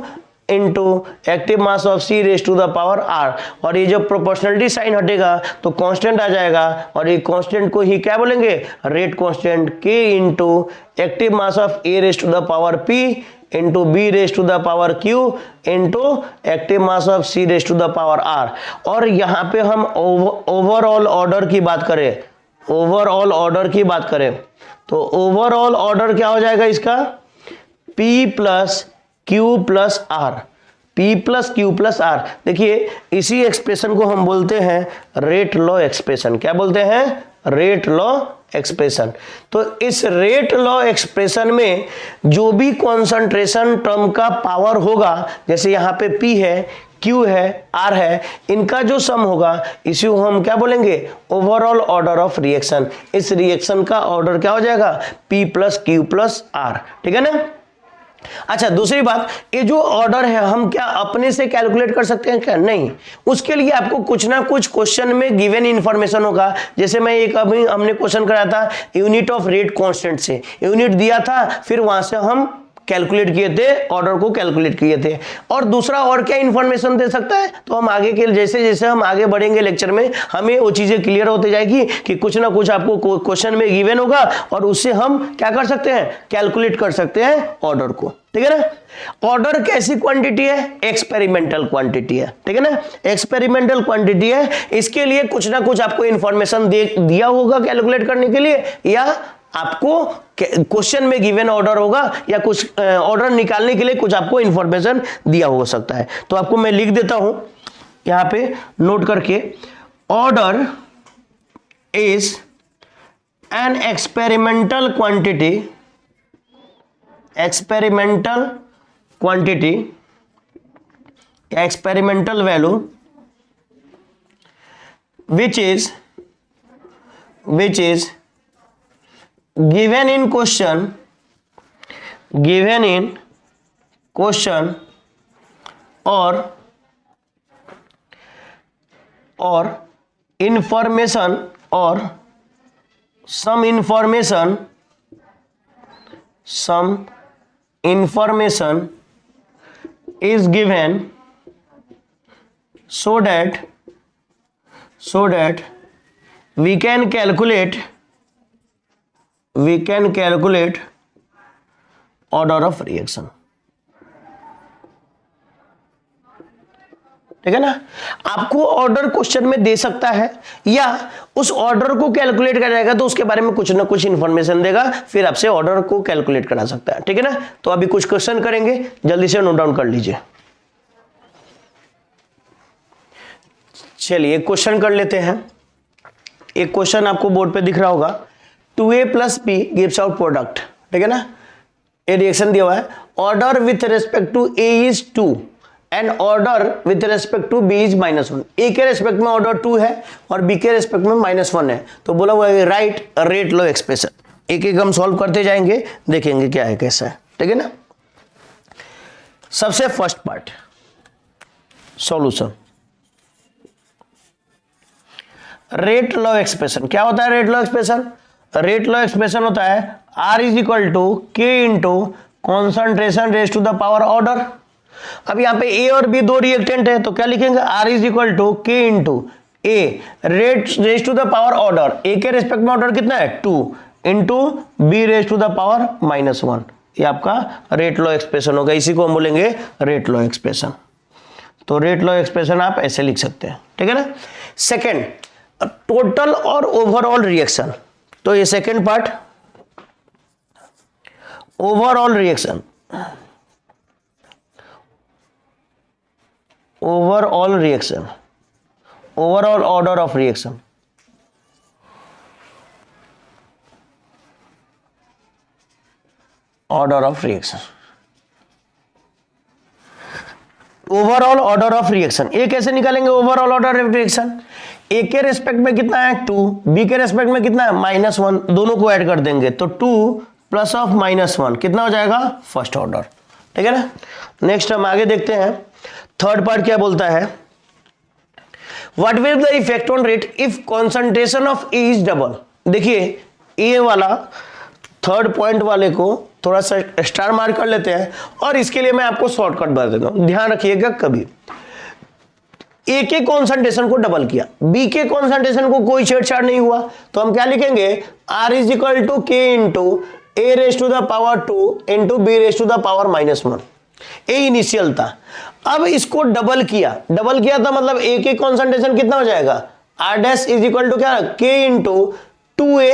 into active mass of C raise to the power R, और ये जब प्रोपोर्शनलिटी साइन हटेगा तो constant आ जाएगा, और ये constant को ही क्या बोलेंगे, rate constant K into active mass of A raise to the power P into B raise to the power Q into active mass of C raise to the power R। और यहाँ पे हम overall order की बात करें, overall order की बात करें तो ओवरऑल ऑर्डर क्या हो जाएगा इसका, P plus Q plus R, P plus Q plus R। देखिए इसी एक्सप्रेशन को हम बोलते हैं रेट लॉ एक्सप्रेशन। क्या बोलते हैं, रेट लॉ एक्सप्रेशन। तो इस रेट लॉ एक्सप्रेशन में जो भी कॉन्सेंट्रेशन टर्म का पावर होगा, जैसे यहां पे P है, Q है, R है, इनका जो सम होगा इसी को हम क्या बोलेंगे, ओवरऑल ऑर्डर ऑफ रिएक्शन। इस रिएक्शन का ऑर्डर क्या हो जाएगा, P plus Q plus R, ठीक है ना। अच्छा दूसरी बात, ये जो ऑर्डर है हम क्या अपने से कैलकुलेट कर सकते हैं क्या, नहीं, उसके लिए आपको कुछ ना कुछ क्वेश्चन में गिवन इंफॉर्मेशन होगा। जैसे मैं एक अभी हमने क्वेश्चन कराया था यूनिट ऑफ रेट कांस्टेंट से, यूनिट दिया था, फिर वहां से हम कैलकुलेट किए थे, ऑर्डर को कैलकुलेट किए थे। और दूसरा और क्या इंफॉर्मेशन दे सकता है, तो हम आगे के जैसे जैसे हम आगे बढ़ेंगे लेक्चर में हमें वो चीजें क्लियर होते जाएगी कि कुछ ना कुछ आपको क्वेश्चन में गिवन होगा और उससे हम क्या कर सकते हैं, कैलकुलेट कर सकते हैं ऑर्डर को, ठीक है ना। ऑर्डर कैसी क्वांटिटी है, एक्सपेरिमेंटल क्वांटिटी है, ठीक है ना, एक्सपेरिमेंटल क्वांटिटी है। इसके लिए कुछ ना कुछ आपको इंफॉर्मेशन दिया होगा कैलकुलेट करने के लिए, या आपको क्वेश्चन में गिवन ऑर्डर होगा, या कुछ ऑर्डर निकालने के लिए कुछ आपको इंफॉर्मेशन दिया हो सकता है। तो आपको मैं लिख देता हूं यहां पे नोट करके, order is an experimental quantity, experimental quantity या experimental value which is given in question, or information or some information is given so that we can calculate order of reaction, ठीक है ना। आपको ऑर्डर क्वेश्चन में दे सकता है, या उस ऑर्डर को कैलकुलेट कराएगा तो उसके बारे में कुछ ना कुछ इंफॉर्मेशन देगा, फिर आपसे ऑर्डर को कैलकुलेट करा सकता है, ठीक है ना। तो अभी कुछ क्वेश्चन करेंगे, जल्दी से नोट डाउन कर लीजिए। चलिए एक क्वेश्चन कर लेते हैं। एक क्वेश्चन आपको बोर्ड पे दिख रहा होगा, 2a plus p gives out product, ठीक है ना। ये रिएक्शन दिया हुआ है, order with respect to a is 2 and order with respect to b is -1। a के रेस्पेक्ट में ऑर्डर 2 है और b के रेस्पेक्ट में -1 है। तो बोला हुआ है राइट रेट लॉ एक्सप्रेशन। एक एक हम सॉल्व करते जाएंगे, देखेंगे क्या है कैसा है, ठीक है ना। सबसे first part solution, rate law expression. क्या होता है rate law expression, rate law expression होता है R is equal to K into concentration raise to the power order. अब यहाँ पे A और B दो रिएक्टेंट है, तो क्या लिखेंगे, R is equal to K into A rate raise to the power order. A के रेस्पेक्ट में ऑर्डर कितना है 2 into B raise to the power -1। ये आपका रेट लॉ एक्सप्रेशन होगा, इसी को हम बोलेंगे रेट लॉ एक्सप्रेशन। तो रेट लॉ एक्सप्रेशन आप ऐसे लिख सकते हैं, ठीक है ना। सेकेंड, टोटल और ओवरऑल रिएक्शन। तो ये second part, overall reaction, overall reaction, overall order of reaction. Order of reaction overall order of reaction, ये कैसे निकालेंगे ओवरऑल ऑर्डर ऑफ रिएक्शन? ए के रेस्पेक्ट में कितना है 2, बी के रेस्पेक्ट में कितना है -1, दोनों को ऐड कर देंगे तो 2 प्लस ऑफ -1 कितना हो जाएगा फर्स्ट ऑर्डर, ठीक है ना। नेक्स्ट हम आगे देखते हैं, थर्ड पार्ट क्या बोलता है, what will the effect on rate if concentration of A is double. देखिए ए वाला थर्ड पॉइंट वाले को थोड़ा सा स्टार मार्क कर लेते हैं और इसके लिए मैं आपको शॉर्टकट बता देता हूं, ध्यान रखिएगा। कभी ए के कॉन्सेंट्रेशन को डबल किया, बी के कॉन्सेंट्रेशन को कोई छेड़छाड़ नहीं हुआ, तो हम क्या लिखेंगे R is equal to K into A raise to the power 2 into B raise to the power -1। A initial था, अब इसको डबल किया था मतलब ए के कॉन्सेंट्रेशन कितना हो जाएगा R dash is equal to क्या के इंटू 2a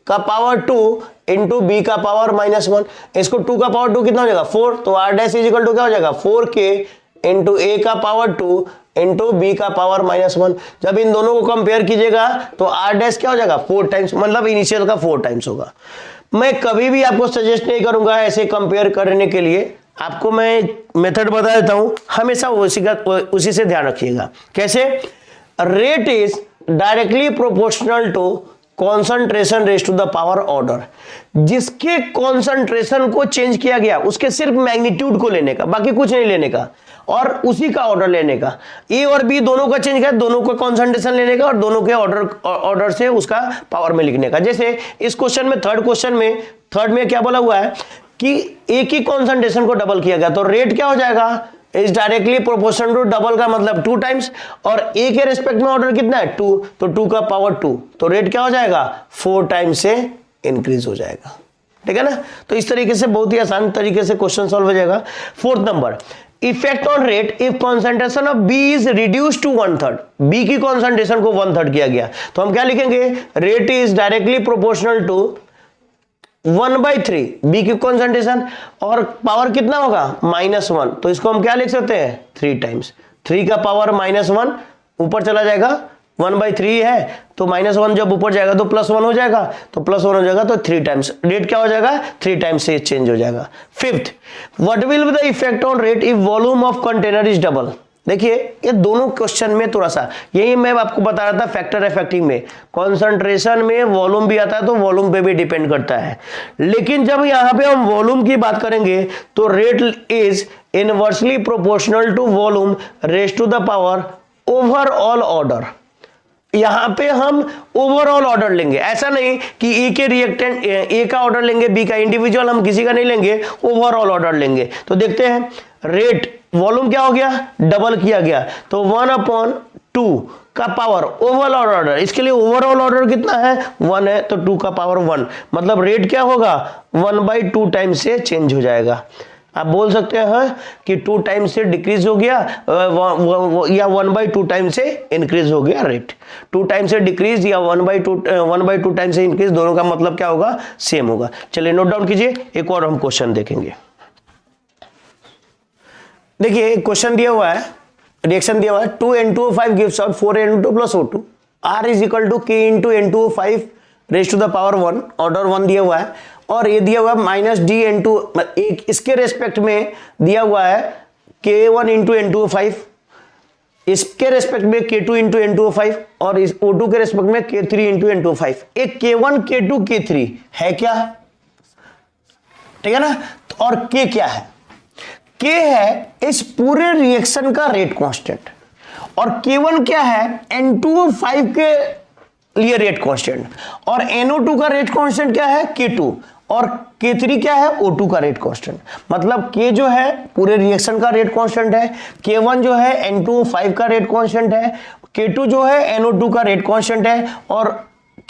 का पावर 2 इंटू बी का पावर -1। इसको 2 का पावर 2 कितना हो जाएगा 4, तो R dash is equal to क्या हो जाएगा 4k इंटू ए का पावर 2 इंटू बी का पावर -1। जब इन दोनों को कंपेयर कीजिएगा तो R डैश क्या हो जाएगा 4 टाइम्स, मतलब इनिशियल का 4 टाइम्स होगा। मैं कभी भी आपको सजेस्ट नहीं करूंगा ऐसे कंपेयर करने के लिए, आपको मैं मेथड बता देता हूं, हमेशा उसी से ध्यान रखिएगा। कैसे? Rate is directly proportional to concentration raise to the power order. जिसके कॉन्सेंट्रेशन को चेंज किया गया उसके सिर्फ मैग्नीट्यूड को लेने का, बाकी कुछ नहीं लेने का, और उसी का ऑर्डर लेने का। ए और बी दोनों का चेंज किया, दोनों का कॉन्सेंट्रेशन लेने का और दोनों के ऑर्डर से उसका पावर में लिखने का। जैसे इस क्वेश्चन में थर्ड में क्या बोला हुआ है कि ए की कॉन्सेंट्रेशन को डबल किया गया, तो रेट क्या हो जाएगा is directly proportional to double का मतलब 2 टाइम्स, और ए के रेस्पेक्ट में ऑर्डर कितना है 2, तो 2 का पावर 2, तो रेट क्या हो जाएगा 4 टाइम्स से इंक्रीज हो जाएगा, ठीक है ना। तो इस तरीके से बहुत ही आसान तरीके से क्वेश्चन सॉल्व हो जाएगा। Fourth number, effect on rate if concentration of B is reduce to 1/3, B की कॉन्सेंट्रेशन को 1/3 किया गया, तो हम क्या लिखेंगे rate is directly proportional to 1/3 B की कॉन्सेंट्रेशन, और पावर कितना होगा -1, तो इसको हम क्या लिख सकते हैं 3 टाइम्स, 3 का पावर -1 ऊपर चला जाएगा, 1/3 है तो -1 जब ऊपर जाएगा तो +1 हो जाएगा, तो +1 हो जाएगा तो 3 टाइम्स, रेट क्या हो जाएगा 3 टाइम्स से चेंज हो जाएगा। Fifth, what will be the effect on rate if volume of container is double. देखिए ये दोनों क्वेश्चन में थोड़ा सा, यही मैं आपको बता रहा था फैक्टर इफेक्टिंग में, कॉन्सेंट्रेशन में वॉल्यूम भी आता है तो वॉल्यूम पे भी डिपेंड करता है, लेकिन जब यहां पे हम वॉल्यूम की बात करेंगे तो rate is inversely proportional to volume raise to the power overall order. यहां पे हम ओवरऑल ऑर्डर लेंगे, ऐसा नहीं कि ए के रिएक्टेंट ए का ऑर्डर लेंगे, बी का इंडिविजुअल हम किसी का नहीं लेंगे, ओवरऑल ऑर्डर लेंगे। तो देखते हैं रेट वॉल्यूम क्या हो गया डबल किया गया, तो 1/2 का पावर ओवरऑल ऑर्डर, इसके लिए ओवरऑल ऑर्डर कितना है 1 है, तो 2 का पावर 1, मतलब रेट क्या होगा 1/2 टाइम्स से चेंज हो जाएगा। आप बोल सकते हैं कि 2 टाइम्स से डिक्रीज हो गया या 1/2 टाइम से इंक्रीज हो गया रेट। 2 टाइम से डिक्रीज या 1/2 टाइम से इंक्रीज, दोनों का मतलब क्या होगा सेम होगा। चलिए नोट डाउन कीजिए, एक और हम क्वेश्चन देखेंगे। देखिए क्वेश्चन दिया हुआ है, रिएक्शन दिया हुआ है 2N2O5 gives out 4N2 + O2, R is equal to K into N2O5 raise to the power 1, order 1 दिया हुआ है, और ये दिया हुआ है -DN2, इसके रेस्पेक्ट में दिया हुआ है K1 इंटू N2O5, इसके रेस्पेक्ट में K2 इंटू N2O5, और इस O2 के रेस्पेक्ट में K3 इंटू N2O5। एक K1 K2 K3 है क्या, ठीक है ना, और K क्या है, K है इस पूरे रिएक्शन का रेट कांस्टेंट, और K1 क्या है N2O5 के लिए रेट कांस्टेंट, और NO2 का रेट कांस्टेंट क्या है K2, और K3 क्या है O2 का रेट कांस्टेंट। मतलब K जो है पूरे रिएक्शन का रेट कांस्टेंट है, K1 जो है N2O5 का रेट कांस्टेंट है, K2 जो है NO2 का रेट कांस्टेंट है, और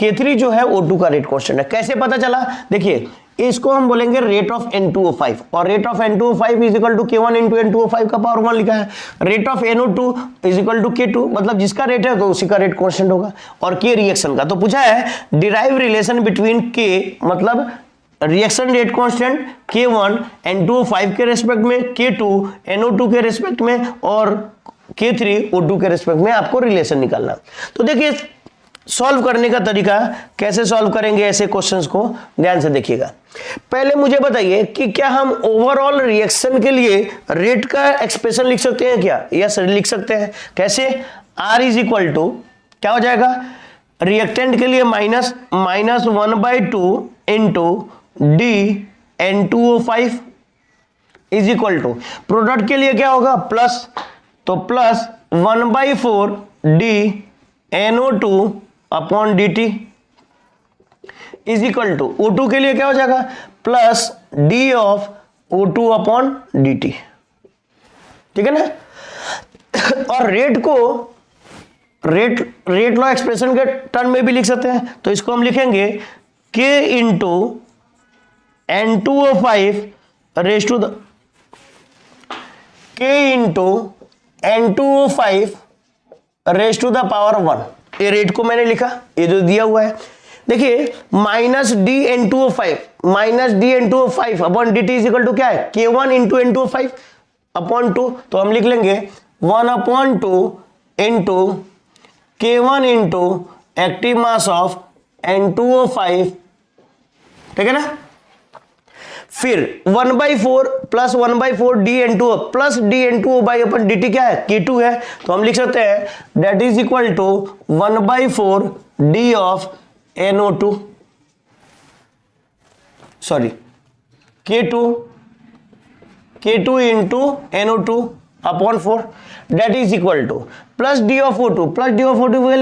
K3 जो है O2 का रेट कांस्टेंट है। कैसे पता चला, देखिए इसको हम बोलेंगे रेट ऑफ N2O5, और rate of N2O5 is equal to K1 into N2O5 का पावर 1 लिखा है। Rate of NO2 is equal to K2, मतलब जिसका रेट है तो उसी का रेट कांस्टेंट होगा, और K रिएक्शन का। तो पूछा है डिराइव रिलेशन बिटवीन K, मतलब reaction rate constant K1 N2O5 के रेस्पेक्ट में, K2 NO2 के रेस्पेक्ट में, और K3 O2 के रेस्पेक्ट में आपको रिलेशन निकालना। तो देखिए सॉल्व करने का तरीका कैसे सॉल्व करेंगे ऐसे क्वेश्चंस को, ध्यान से देखिएगा। पहले मुझे बताइए कि क्या हम ओवरऑल रिएक्शन के लिए रेट का एक्सप्रेशन लिख सकते हैं क्या? यस, लिख सकते हैं। कैसे? R इज इक्वल टू क्या हो जाएगा, रिएक्टेंट के लिए minus 1/2 into DN2O5 is equal to, product के लिए क्या होगा, प्लस, तो plus 1/4 DNO2 upon dt is equal to, O2 के लिए क्या हो जाएगा, plus D of O2 upon dt। ठीक है ना। और रेट को रेट लॉ एक्सप्रेशन के टर्म में भी लिख सकते हैं, तो इसको हम लिखेंगे K into N2O5 raise to the K into N2O5 raise to the power 1। ये रेट को मैंने लिखा, ये जो दिया हुआ है देखिए, minus DN2O5 upon dt is equal to क्या है, K1 इंटू N2O5 अपॉन 2, तो हम लिख लेंगे 1/2 into K1 into active mass of N2O5। ठीक है ना। फिर 1/4 plus 1/4 DN2O plus DN2O by upon dt क्या है, K2 है, तो हम लिख सकते हैं that is equal to 1/4 D of NO2, sorry K2 into NO2 upon 4 that is equal to plus D of O2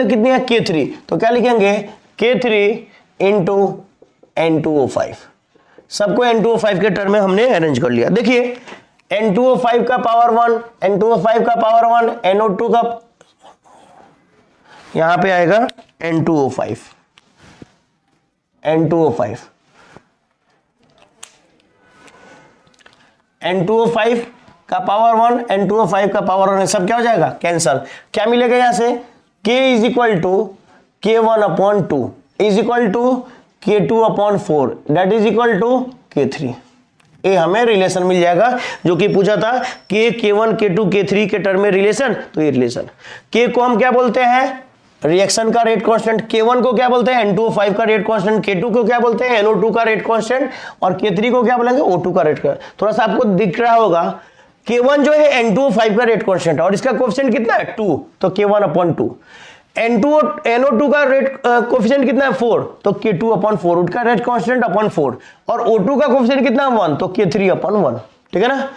कितनी है, K3, तो क्या लिखेंगे K3 इंटू N2O5। सबको N2O5 के टर्म में हमने अरेंज कर लिया। देखिए N2O5 का पावर 1, N2O5 का पावर 1, NO2 का, यहां पे आएगा N2O5 का पावर 1, N2O5 का पावर 1, सब क्या हो जाएगा, कैंसल। क्या मिलेगा यहां से, K is equal to K1 upon 2 is equal to K2 upon 4 that is equal to K3। ये हमें रिलेशन मिल जाएगा जो कि पूछा था कि K1 K2 K3 के टर्म में रिलेशन, तो ये रिलेशन K को हम क्या बोलते हैं, रिएक्शन का रेट कांस्टेंट, K1 को क्या बोलते हैं, N2O5 का रेट कांस्टेंट, K2 को क्या बोलते हैं, NO2 का रेट कांस्टेंट, और K3 को क्या बोलेंगे, O2 का रेट का। थोड़ा सा आपको दिख रहा होगा K1 जो है N2O5 का रेट कांस्टेंट है और इसका कोएफिशिएंट कितना है, 2, तो K1 अपॉन 2। NO2 का रेट कोएफिशिएंट कितना है, 4, तो K2 अपॉन 4, उसका रेट कांस्टेंट अपॉन 4, और O2 का कोएफिशिएंट कितना है, 1, तो K3 अपॉन 1। ठीक है ना।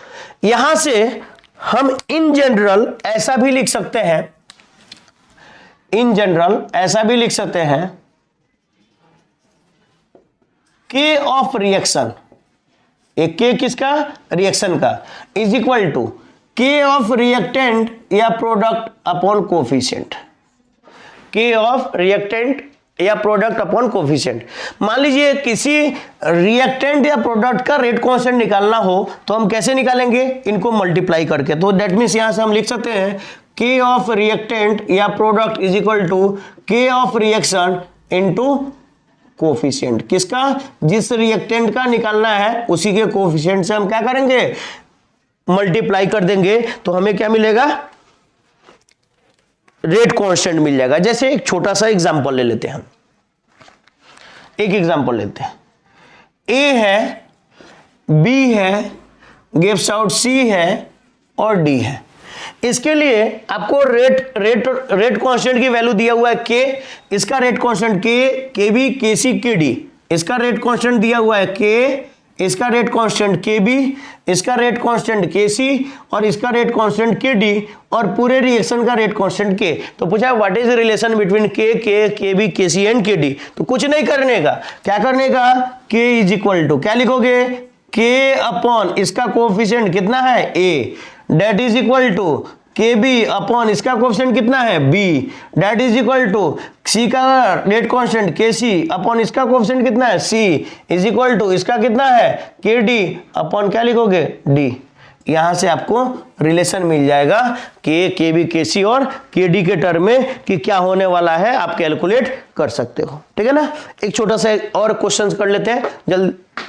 यहां से हम इन जनरल ऐसा भी लिख सकते हैं, K ऑफ रिएक्शन, एक K किसका, रिएक्शन का, is equal to K of reactant या product upon coefficient, K of reactant या प्रोडक्ट अपॉन कोफिशिएंट। मान लीजिए किसी रिएक्टेंट या प्रोडक्ट का रेट कांस्टेंट निकालना हो तो हम कैसे निकालेंगे, इनको मल्टीप्लाई करके, तो दैट मीन्स यहां से हम लिख सकते हैं K ऑफ रिएक्टेंट या product is equal to K of reaction into coefficient, किसका, जिस रिएक्टेंट का निकालना है उसी के कोफिशिएंट से हम क्या करेंगे, मल्टीप्लाई कर देंगे, तो हमें क्या मिलेगा, रेट कांस्टेंट मिल जाएगा। जैसे एक छोटा सा एग्जांपल ले लेते हैं, हम एक एग्जांपल लेते हैं, A है, B है, गिव्स आउट C है और D है। इसके लिए आपको रेट कांस्टेंट की वैल्यू दिया हुआ है K, इसका rate constant K, KB, KC, KD, इसका रेट कांस्टेंट दिया हुआ है K, इसका रेट कांस्टेंट KB, इसका रेट कांस्टेंट KC और इसका रेट कांस्टेंट KD और पूरे रिएक्शन का रेट कांस्टेंट K। तो पूछा what is the relation between K, KB, KC and KD। तो कुछ नहीं करने का, क्या करने का, K इज इक्वल टू क्या लिखोगे, K अपॉन इसका कोएफिशिएंट कितना है, A, that is equal to KB upon इसका कोएफिशिएंट कितना है, B, that is equal to C का रेट कांस्टेंट KC अपॉन इसका कोएफिशिएंट कितना है, C, इज इक्वल टू इसका कितना है, KD अपॉन क्या लिखोगे, D। यहां से आपको रिलेशन मिल जाएगा K, KB, KC और KD के टर्म में कि क्या होने वाला है, आप कैलकुलेट कर सकते हो। ठीक है ना। एक छोटा सा और क्वेश्चन कर लेते हैं,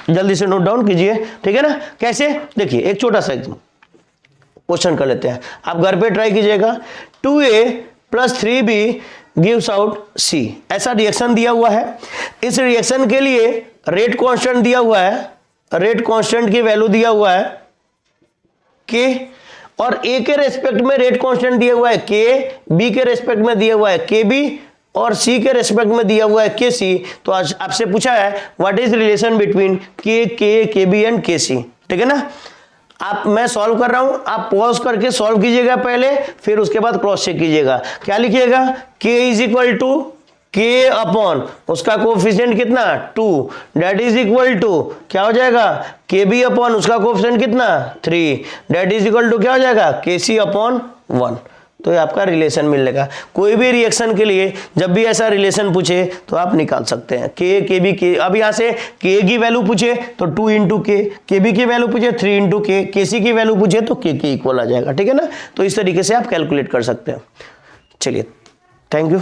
जल्दी से नोट डाउन कीजिए। ठीक है ना। कैसे, देखिए एक छोटा सा क्वेश्चन कर लेते हैं, आप घर पे ट्राई कीजिएगा। 2A plus 3B gives out सी। ऐसा रिएक्शन दिया हुआ है। इस रिएक्शन के लिए रेट कांस्टेंट दिया हुआ है, रेट कांस्टेंट की वैल्यू दिया हुआ है के, और ए के रेस्पेक्ट में रेट कांस्टेंट दिया हुआ है के, बी के रेस्पेक्ट में दिया हुआ है के बी, और सी के रेस्पेक्ट में दिया हुआ है के सी। तो आज आपसे पूछा है व्हाट इज रिलेशन बिटवीन के बी एंड के सी। ठीक है ना। आप, मैं सॉल्व कर रहा हूं, आप पॉज करके सॉल्व कीजिएगा पहले, फिर उसके बाद क्रॉस चेक कीजिएगा। क्या लिखिएगा, के इज इक्वल टू के अपॉन उसका कोफिशिएंट कितना 2, डेट इज इक्वल टू क्या हो जाएगा के बी अपॉन उसका कोफिशिएंट कितना 3, डेट इज इक्वल टू क्या हो जाएगा के सी अपॉन 1। तो ये आपका रिलेशन मिलेगा। कोई भी रिएक्शन के लिए जब भी ऐसा रिलेशन पूछे तो आप निकाल सकते हैं। के बी के, अब यहाँ से के की वैल्यू पूछे तो 2 इंटू के बी की वैल्यू पूछे 3 इंटू के सी की वैल्यू पूछे तो के इक्वल आ जाएगा। ठीक है ना। तो इस तरीके से आप कैलकुलेट कर सकते हैं। चलिए, थैंक यू।